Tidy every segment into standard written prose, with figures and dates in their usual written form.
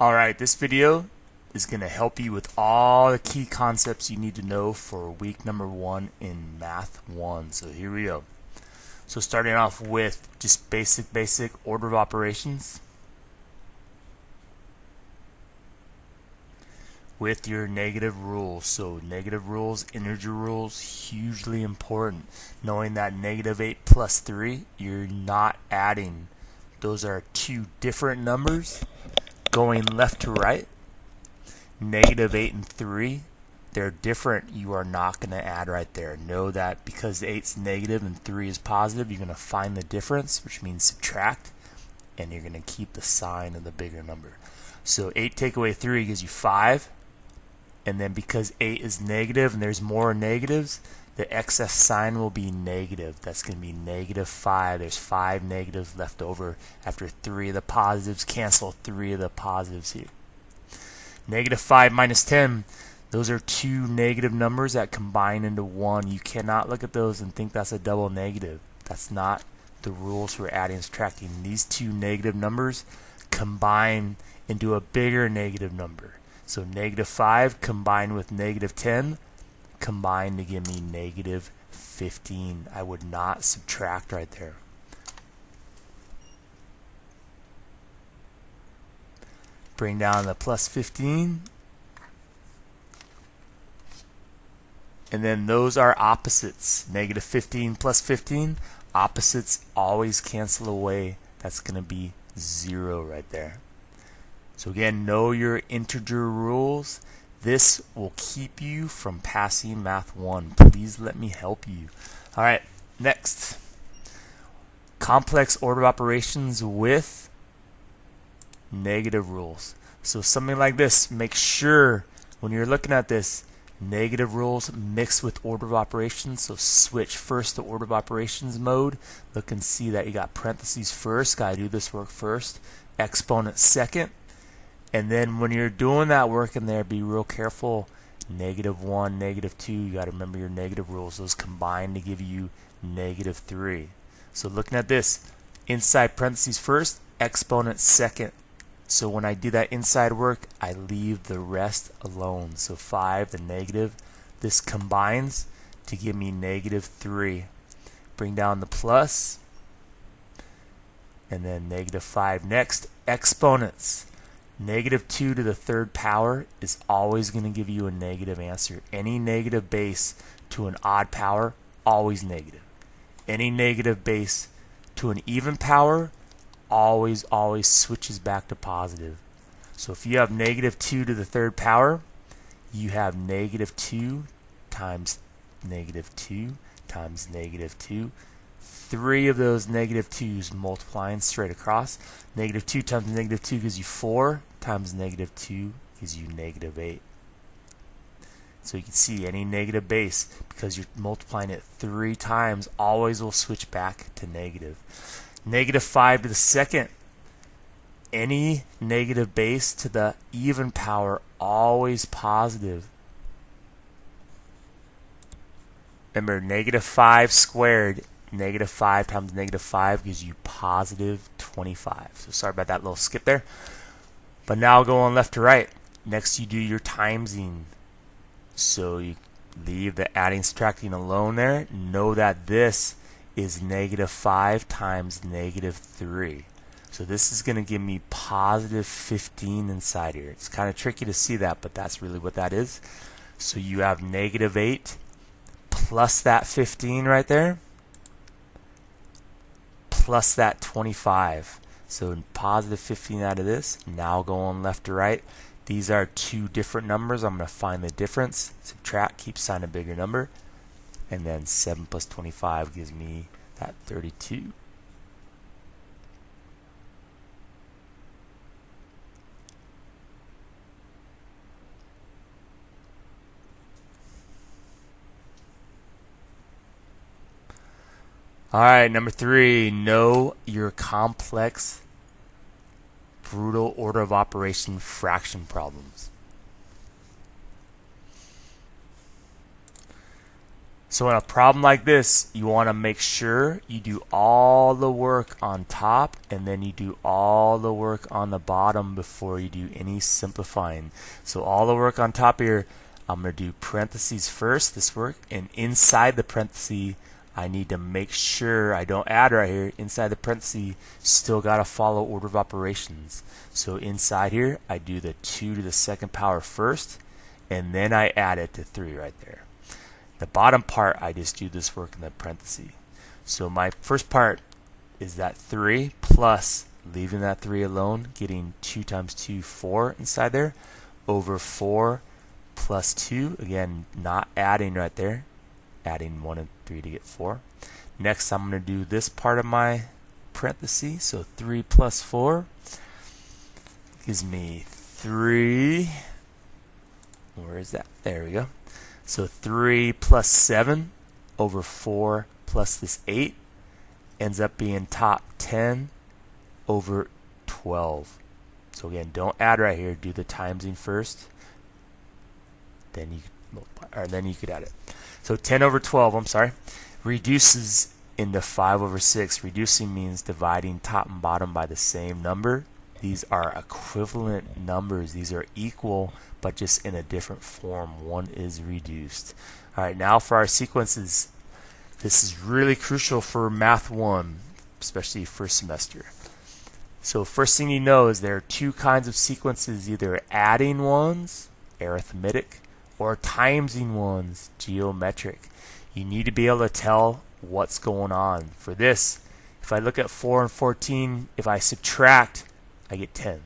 Alright, this video is going to help you with all the key concepts you need to know for week number 1 in Math 1. So here we go. So starting off with just basic order of operations with your negative rules. So negative rules, integer rules, hugely important. Knowing that negative 8 plus 3, you're not adding. Those are two different numbers going left to right. Negative 8 and 3, they're different. You are not going to add right there. Know that because 8's negative and 3 is positive, you're going to find the difference, which means subtract, and you're going to keep the sign of the bigger number. So 8 take away 3 gives you 5, and then because 8 is negative and there's more negatives, the excess sign will be negative. That's going to be negative 5. There's 5 negatives left over after 3 of the positives. Cancel 3 of the positives here. Negative 5 minus 10, those are two negative numbers that combine into one. You cannot look at those and think that's a double negative. That's not the rules for adding and subtracting. These two negative numbers combine into a bigger negative number. So negative 5 combined with negative 10 combine to give me negative 15. I would not subtract right there. Bring down the plus 15. And then those are opposites. Negative 15 plus 15. Opposites always cancel away. That's going to be 0 right there. So again, know your integer rules. This will keep you from passing Math 1. Please let me help you. Alright, next. Complex order of operations with negative rules. So something like this, make sure when you're looking at this, negative rules mixed with order of operations. So switch first to order of operations mode. Look and see that you got parentheses first. Gotta do this work first. Exponent second. And then when you're doing that work in there, be real careful. Negative 1, negative 2, you got to remember your negative rules. Those combine to give you negative 3. So looking at this, inside parentheses first, exponent second. So when I do that inside work, I leave the rest alone. So 5, the negative, this combines to give me negative 3. Bring down the plus, and then negative 5. Next, exponents. Negative 2 to the third power is always going to give you a negative answer. Any negative base to an odd power, always negative. Any negative base to an even power, always switches back to positive. So if you have negative 2 to the third power, you have negative 2 times negative 2 times negative 2. 3 of those negative 2's multiplying straight across. Negative 2 times negative 2 gives you 4 times negative 2 gives you negative 8. So you can see any negative base, because you're multiplying it 3 times, always will switch back to negative. Negative 5 to the second. Any negative base to the even power, always positive. Remember, negative 5 squared. Negative 5 times negative 5 gives you positive 25. So sorry about that little skip there. But now going left to right. Next you do your timesing. So you leave the adding subtracting alone there. Know that this is negative 5 times negative 3. So this is going to give me positive 15 inside here. It's kind of tricky to see that, but that's really what that is. So you have negative 8 plus that 15 right there, plus that 25. So positive 15 out of this. Now going left to right. These are two different numbers. I'm going to find the difference. Subtract, keep sign a bigger number. And then 7 plus 25 gives me that 32. Alright, number 3, know your complex brutal order of operation fraction problems. So in a problem like this, you want to make sure you do all the work on top and then you do all the work on the bottom before you do any simplifying. So all the work on top here, I'm going to do parentheses first, this work, and inside the parentheses, I need to make sure I don't add right here. Inside the parentheses, still got to follow order of operations. So inside here, I do the 2 to the second power first, and then I add it to 3 right there. The bottom part, I just do this work in the parentheses. So my first part is that 3 plus, leaving that 3 alone, getting 2 times 2, 4 inside there, over 4 plus 2, again, not adding right there, adding 1 and 3 to get 4. Next, I'm going to do this part of my parentheses, so 3 plus 4 gives me 3, where is that? There we go. So 3 plus 7 over 4 plus this 8 ends up being top 10 over 12. So again, don't add right here. Do the timesing first. Then you could add it. So 10 over 12, I'm sorry, reduces into 5 over 6. Reducing means dividing top and bottom by the same number. These are equivalent numbers. These are equal, but just in a different form. One is reduced. All right, now for our sequences. This is really crucial for Math 1, especially first semester. So first thing you know is there are two kinds of sequences, either adding ones, arithmetic, or timesing ones, geometric. You need to be able to tell what's going on. For this, if I look at 4 and 14, if I subtract, I get 10.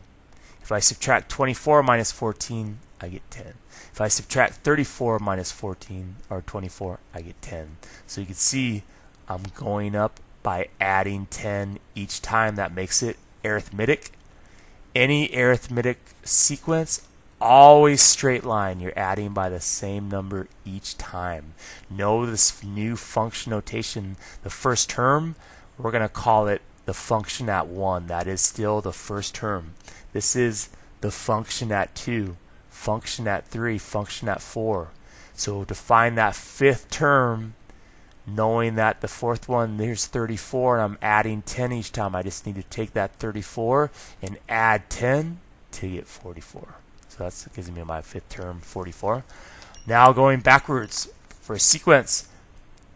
If I subtract 24 minus 14, I get 10. If I subtract 34 minus 14 or 24, I get 10. So you can see I'm going up by adding 10 each time. That makes it arithmetic. Any arithmetic sequence, always straight line. You're adding by the same number each time. Know this new function notation. The first term, we're going to call it the function at 1. That is still the first term. This is the function at 2, function at 3, function at 4. So to find that fifth term, knowing that the fourth one, there's 34, and I'm adding 10 each time, I just need to take that 34 and add 10 to get 44. So that gives me my fifth term, 44. Now going backwards for a sequence,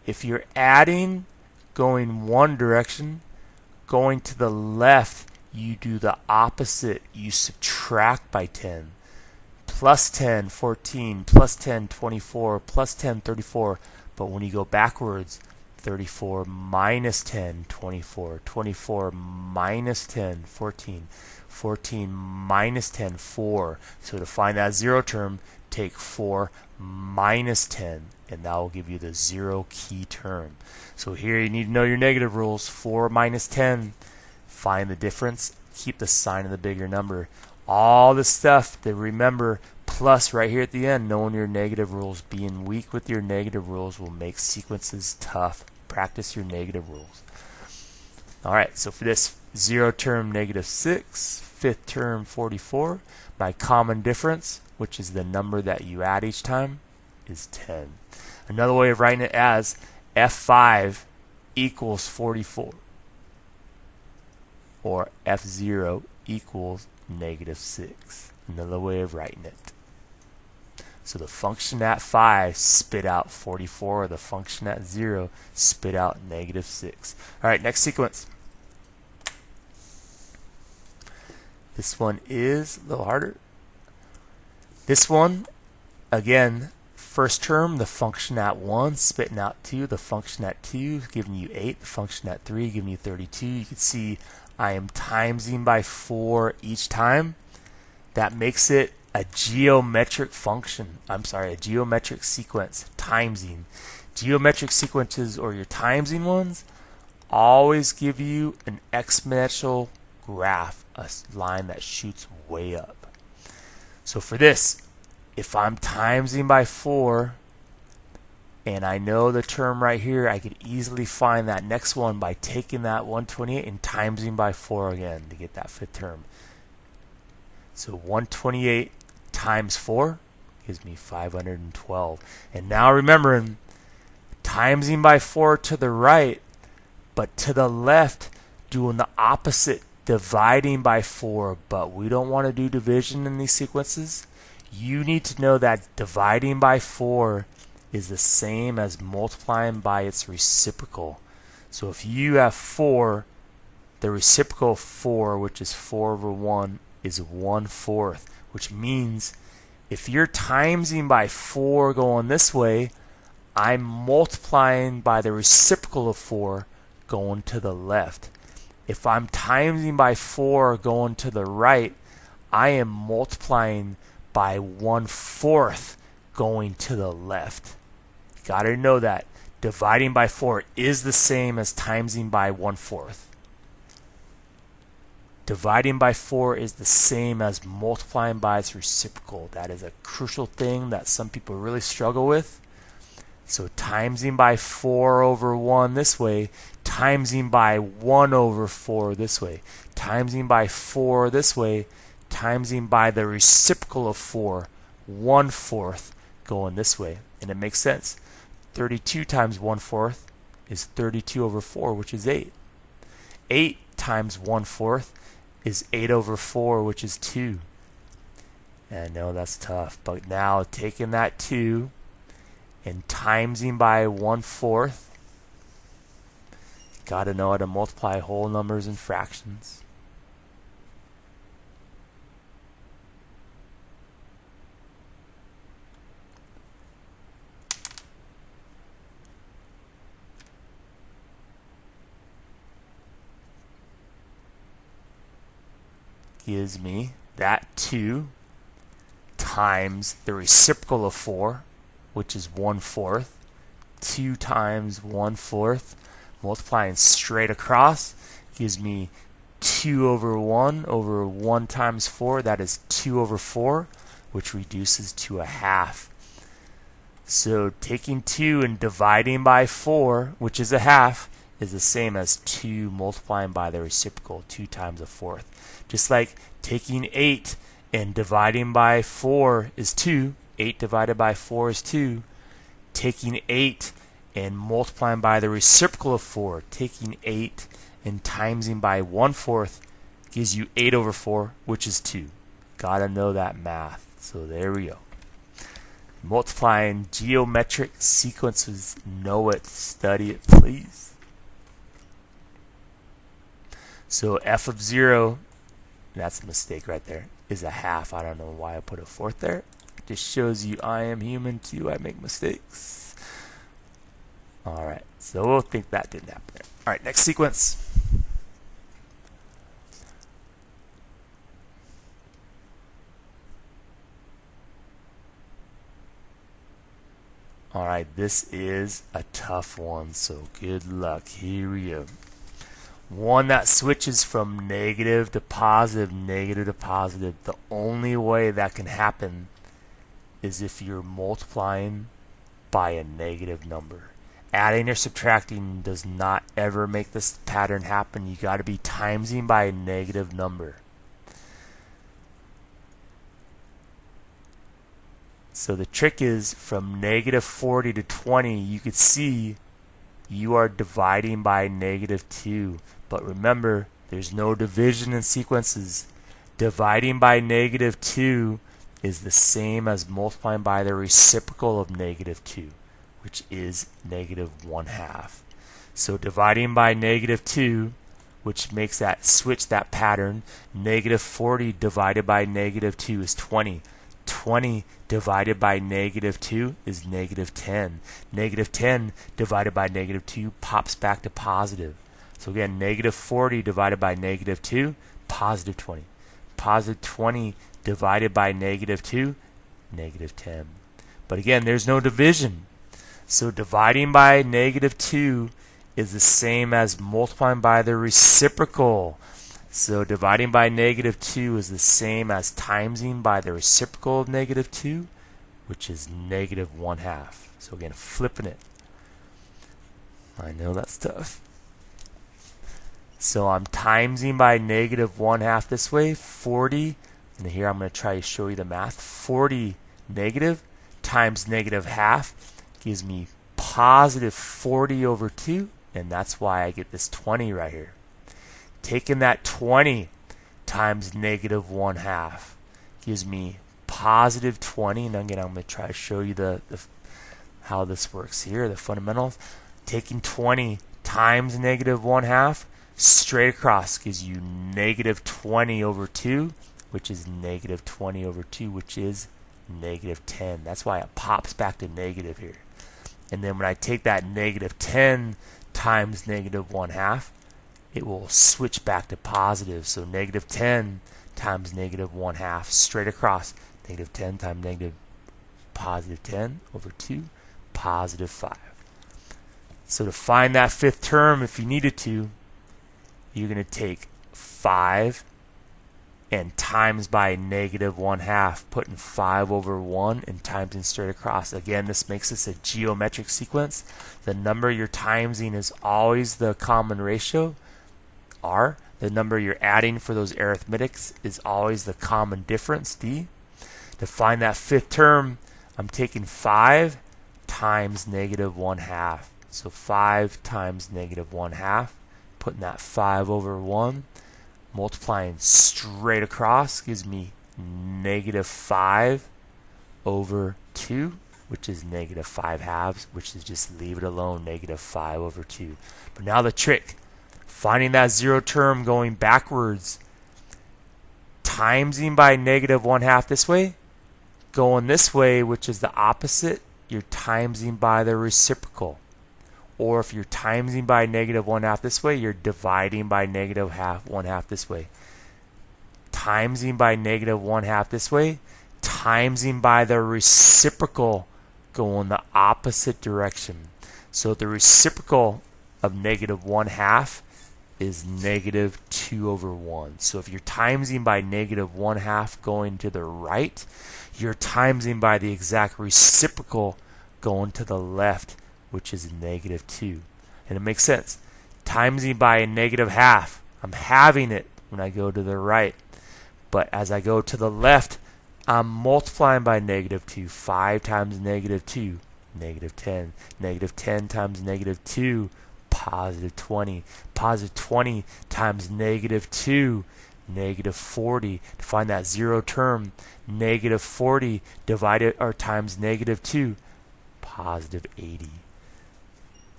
if you're adding going one direction, going to the left, you do the opposite. You subtract by 10. Plus 10, 14, plus 10, 24, plus 10, 34. But when you go backwards, 34 minus 10, 24, 24 minus 10, 14, 14 minus 10, 4. So to find that zero term, take 4 minus 10, and that will give you the zero key term. So here you need to know your negative rules. 4 minus 10, find the difference, keep the sign of the bigger number. All the stuff to remember, plus right here at the end, knowing your negative rules. Being weak with your negative rules will make sequences tough. Practice your negative rules. Alright, so for this zero term, negative 6, fifth term, 44, my common difference, which is the number that you add each time, is 10. Another way of writing it as F5 equals 44, or F0 equals negative 6. Another way of writing it. So the function at 5 spit out 44, the function at 0 spit out negative 6. Alright, next sequence. This one is a little harder. This one, again, first term, the function at 1 spitting out 2, the function at 2 giving you 8, the function at 3 giving you 32. You can see I am timesing by 4 each time. That makes it a geometric function. A geometric sequence, timesing. Geometric sequences, or your timesing ones, always give you an exponential graph, a line that shoots way up. So for this, if I'm timesing by 4, and I know the term right here, I could easily find that next one by taking that 128 and timesing by 4 again to get that fifth term. So 128 times 4 gives me 512. And now remembering, timesing by 4 to the right, but to the left doing the opposite, dividing by 4, but we don't want to do division in these sequences. You need to know that dividing by 4 is the same as multiplying by its reciprocal. So if you have 4, the reciprocal of 4, which is 4 over 1, is 1/4, which means if you're timesing by 4 going this way, I'm multiplying by the reciprocal of 4 going to the left. If I'm timesing by 4 going to the right, I am multiplying by 1/4 going to the left. You gotta know that. Dividing by 4 is the same as timesing by 1/4. Dividing by 4 is the same as multiplying by its reciprocal. That is a crucial thing that some people really struggle with. So timesing by 4 over 1 this way, timesing by 1 over 4 this way, timesing by 4 this way, timesing by the reciprocal of 4, 1/4 going this way. And it makes sense. 32 times 1/4 is 32 over 4, which is 8. 8 times 1/4 is 8 over 4, which is 2. And I know that's tough, but now taking that 2 and timesing by 1/4, got to know how to multiply whole numbers and fractions. Gives me that 2 times the reciprocal of 4, which is 1/4. 2 times 1/4, multiplying straight across, gives me 2 over 1 times 4. That is 2 over 4, which reduces to a half. So taking 2 and dividing by 4, which is a half, is the same as 2 multiplying by the reciprocal, 2 times a fourth. Just like taking 8 and dividing by 4 is 2. 8 divided by 4 is 2. Taking 8 and multiplying by the reciprocal of 4, taking 8 and timesing by 1/4 gives you 8 over 4, which is 2. Gotta know that math. So there we go. Multiplying geometric sequences. Know it. Study it, please. So f of 0, that's a mistake right there, is a half. I don't know why I put a fourth there. It just shows you I am human too. I make mistakes. Alright, so we'll think that didn't happen there. Alright, next sequence. Alright, this is a tough one, so good luck. Here we go. One that switches from negative to positive, negative to positive. The only way that can happen is if you're multiplying by a negative number. Adding or subtracting does not ever make this pattern happen. You got to be timesing by a negative number. So the trick is from negative 40 to 20, you could see you are dividing by negative 2. But remember, there's no division in sequences. Dividing by negative 2 is the same as multiplying by the reciprocal of negative 2, which is negative 1/2. So dividing by negative 2, which makes that switch that pattern, negative 40 divided by negative 2 is 20. 20 divided by negative 2 is negative 10. Negative 10 divided by negative 2 pops back to positive. So again, negative 40 divided by negative 2, positive 20. Positive 20 divided by negative 2, negative 10. But again, there's no division. So dividing by negative 2 is the same as multiplying by the reciprocal. So dividing by negative 2 is the same as timesing by the reciprocal of negative 2, which is negative 1/2. So again, flipping it. I know that's tough. So I'm timesing by negative 1/2 this way, 40, and here I'm going to try to show you the math. 40 negative times negative half gives me positive 40 over 2, and that's why I get this 20 right here. Taking that 20 times negative 1/2 gives me positive 20, and again I'm going to try to show you how this works here, the fundamentals. Taking 20 times negative 1/2 straight across gives you negative 20 over 2, which is negative 20 over 2, which is negative 10. That's why it pops back to negative here. And then when I take that negative 10 times negative 1/2, it will switch back to positive. So negative 10 times negative 1/2 straight across, negative 10 times negative positive 10 over 2, positive 5. So to find that fifth term, if you needed to, you're going to take 5 and times by negative 1/2, putting 5 over 1 and timesing straight across. Again, this makes this a geometric sequence. The number you're timesing is always the common ratio, R. The number you're adding for those arithmetics is always the common difference, D. To find that fifth term, I'm taking 5 times negative 1/2. So 5 times negative 1/2, putting that 5 over 1, multiplying straight across gives me negative 5 over 2, which is negative 5/2, which is just leave it alone, negative 5 over 2. But now the trick, finding that zero term going backwards, timesing by negative 1/2 this way, going this way, which is the opposite, you're timesing by the reciprocal. Or if you're timesing by negative 1/2 this way, you're dividing by negative 1/2 this way. Timesing by negative 1/2 this way, timesing by the reciprocal going the opposite direction. So the reciprocal of negative 1/2 is negative 2 over 1. So if you're timesing by negative 1/2 going to the right, you're timesing by the exact reciprocal going to the left, which is negative 2. And it makes sense. Timesing by a negative 1/2, I'm having it when I go to the right. But as I go to the left, I'm multiplying by negative 2. 5 times negative 2, negative 10. Negative 10 times negative 2, positive 20. Positive 20 times negative 2, negative 40. To find that zero term, negative 40 divided or times negative 2, positive 80.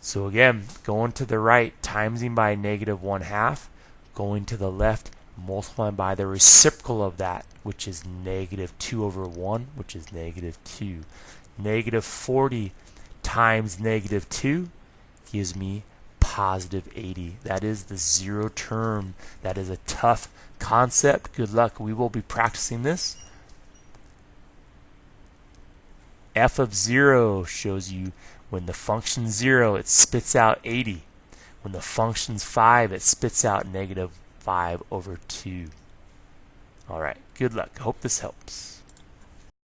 So again, going to the right, timesing by negative 1/2, going to the left, multiplying by the reciprocal of that, which is negative 2 over 1, which is negative 2. Negative 40 times negative 2 gives me positive 80. That is the zero term. That is a tough concept. Good luck. We will be practicing this. F of 0 shows you when the function's 0, it spits out 80. When the function's 5, it spits out negative 5 over 2. All right, good luck. Hope this helps.